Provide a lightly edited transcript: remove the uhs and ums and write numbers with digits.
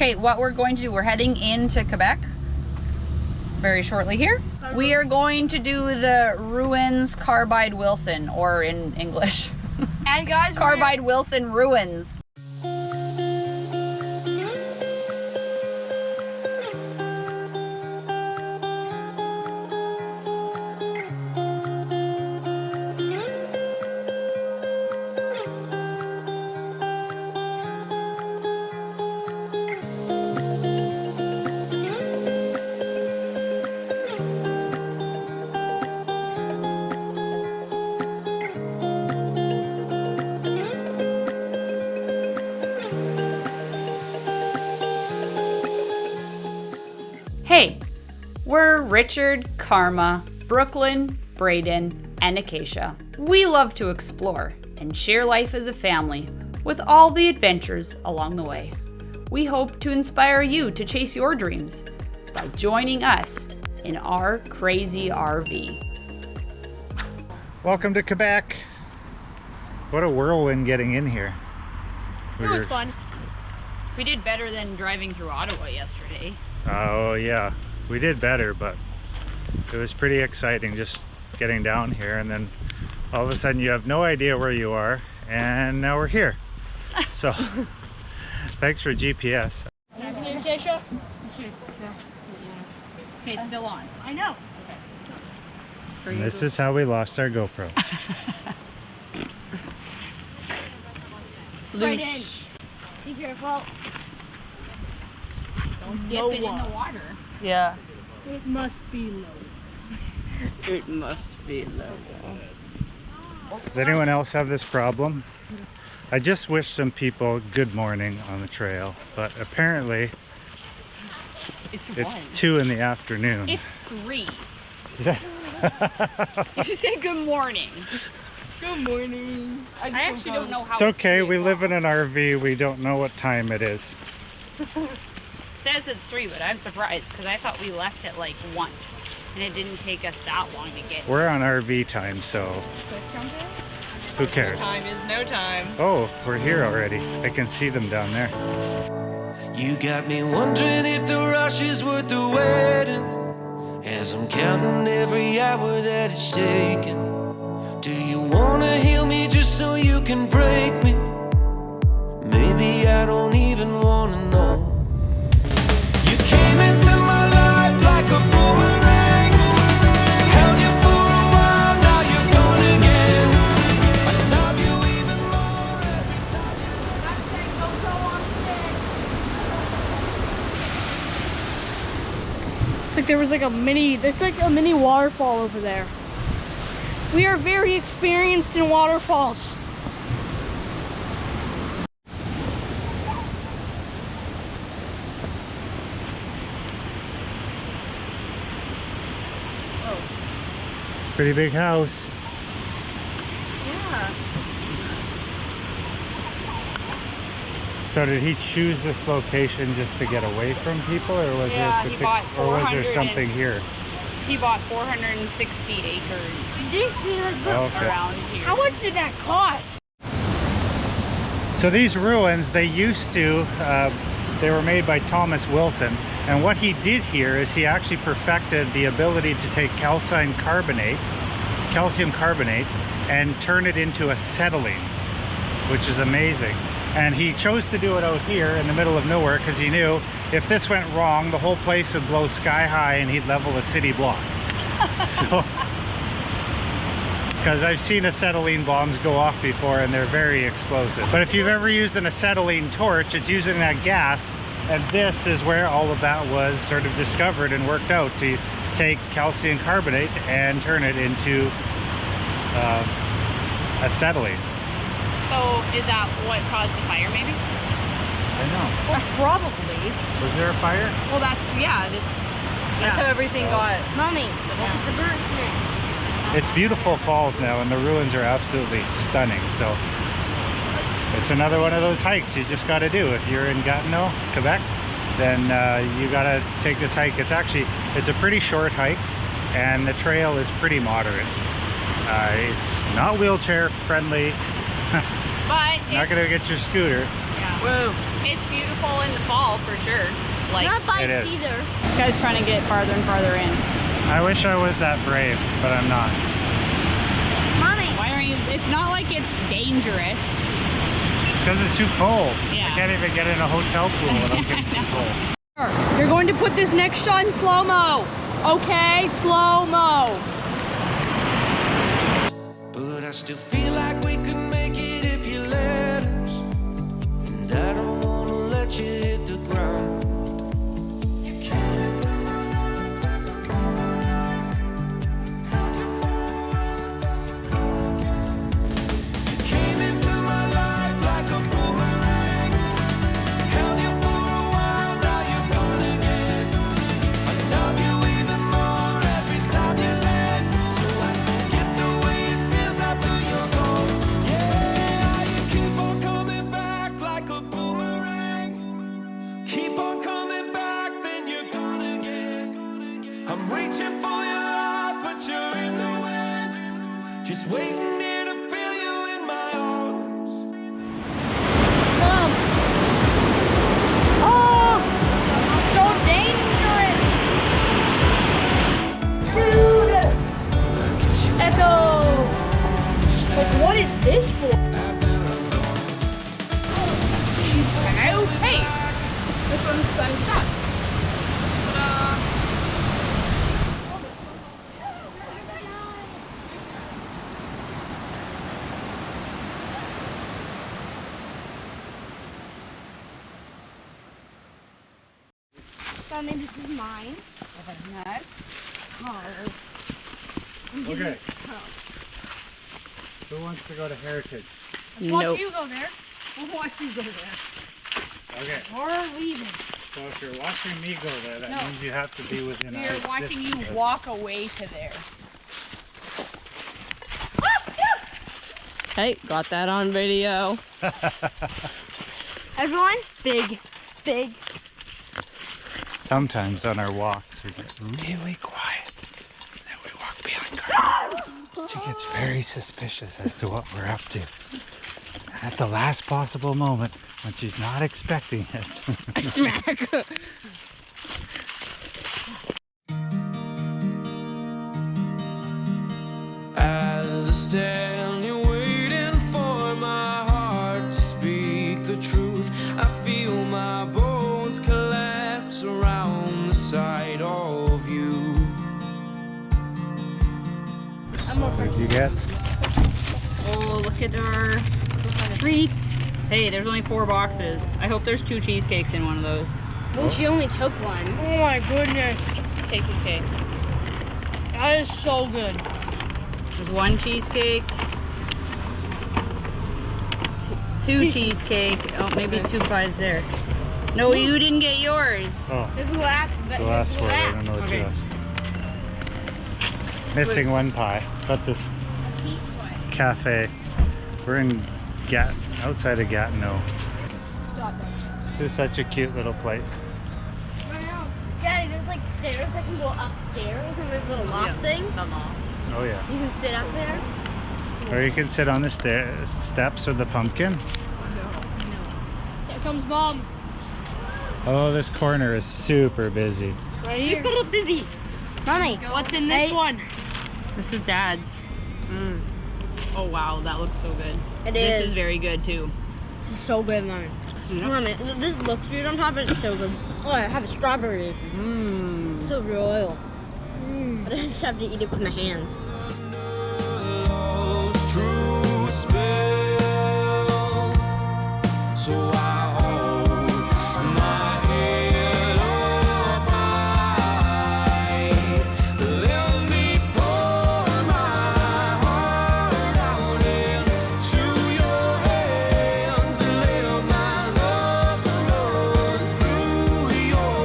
Okay, what we're going to do, we're heading into Quebec very shortly here. We are going to do the Ruins Carbide Willson, or in English, And guys, Carbide Willson Ruins. Hey, we're Richard, Carma, Brooklyn, Braeden, and Acacia. We love to explore and share life as a family with all the adventures along the way. We hope to inspire you to chase your dreams by joining us in our crazy RV. Welcome to Quebec. What a whirlwind getting in here. It was fun. We did better than driving through Ottawa yesterday. Oh yeah, we did better, but it was pretty exciting just getting down here, and then all of a sudden you have no idea where you are, and now we're here. So thanks for GPS. Can I see Acacia? Okay, it's still on. I know. And this is how we lost our GoPro. Braeden, be careful. Don't dip it in the water. Yeah. It must be low. It must be low. Does anyone else have this problem? I just wish some people good morning on the trail, but apparently It's it's 1. 2 in the afternoon. It's 3. You should say good morning. Good morning. I actually don't know how It's okay, we live in an RV, we don't know what time it is. It says it's 3, but I'm surprised because I thought we left at like 1 and it didn't take us that long to get. We're on RV time, so who cares? Time is no time. Oh, we're here already. I can see them down there. You got me wondering if the rush is worth the waiting, as I'm counting every hour that it's taking. Do you wanna heal me just so you can break me? Maybe I don't even wanna know. You came into my life like a boomerang, held you for a while, now you're gone again. I love you even more every time It's like there was like a mini, there's like a mini waterfall over there. We are very experienced in waterfalls. Pretty big house. Yeah. So did he choose this location just to get away from people, or was Yeah, he bought or was there 400 something here? He bought 460 acres Okay. around here. How much did that cost? So these ruins, they used to, they were made by Thomas Wilson, and what he did here is he actually perfected the ability to take calcium carbonate, and turn it into acetylene, which is amazing. And he chose to do it out here in the middle of nowhere because he knew if this went wrong, the whole place would blow sky high and he'd level a city block. So, because I've seen acetylene bombs go off before and they're very explosive. But if you've ever used an acetylene torch, it's using that gas, and this is where all of that was sort of discovered and worked out, to take calcium carbonate and turn it into acetylene. So is that what caused the fire, maybe? I know. Well, probably. Was there a fire? Well, that's how everything got. Mommy, the bird's nest. It's beautiful falls now, and the ruins are absolutely stunning. So it's another one of those hikes you just got to do. If you're in Gatineau, Quebec, then you got to take this hike. It's a pretty short hike, and the trail is pretty moderate. It's not wheelchair friendly. But Not gonna get your scooter. yeah. Whoa. It's beautiful in the fall for sure. Like, Not bikes It is. either. this guy's trying to get farther and farther in. I wish I was that brave, but I'm not. Mommy. Why aren't you? It's not like it's dangerous. Because it's too cold. Yeah. I can't even get in a hotel pool without getting too cold. You're going to put this next shot in slow-mo. Okay? Slow-mo. But I still feel like we could make it if you let us. And I don't wanna let you hit the ground. You came into my life like a boomerang. Held you for a while, now you're gone again. You came into my life like a boomerang. Held you for a while, now you're gone again. I love you even more every time you land. So I forget the way it feels after you're gone. Yeah, you keep on coming back like a boomerang. Keep on coming back, then you're gone again. I'm reaching for your heart, but you're in the wind. Just waiting here to feel you in my arms. Mom. Oh, so dangerous. Dude. Echo. Like, what is this for? Hello? Hey! This one's stuck. So maybe this is mine. Nice. Okay. Who wants to go to Heritage? Let's watch you go there. We'll watch you go there. Okay. We're leaving. So if you're watching me go there, that means you have to be within We're our watching you distance. walk away to there. Hey, got that on video. Everyone, big. Sometimes on our walks we get really quiet. Then we walk behind Carma. She gets very suspicious as to what we're up to. At the last possible moment, when she's not expecting it. Smack. As I stand here waiting for my heart to speak the truth, I feel my bones collapse around the sight of you. What did you get? Oh, look at our treats. Hey, there's only 4 boxes. I hope there's 2 cheesecakes in one of those. Well, she only took one. Oh my goodness. KKK. That is so good. There's 1 cheesecake. 2 cheesecake. Oh, maybe 2 pies there. No, you didn't get yours. Oh, This is last. the last word. I don't know what Okay. you got. Missing 1 pie. But this cafe, we're in outside of Gatineau. This is such a cute little place. Daddy, there's like stairs that can go upstairs and this little loft thing. Oh yeah. You can sit up there. Or you can sit on the steps with the pumpkin. Here comes Mom. Oh, this corner is super busy. Right here. You're busy. Mommy, what's in this one? This is Dad's. Oh wow, that looks so good. This is very good too. This is so good, Mommy. Mommy, this looks weird on top, but it's so good. Oh, I have a strawberry. Mmm. So royal. But I just have to eat it with my hands.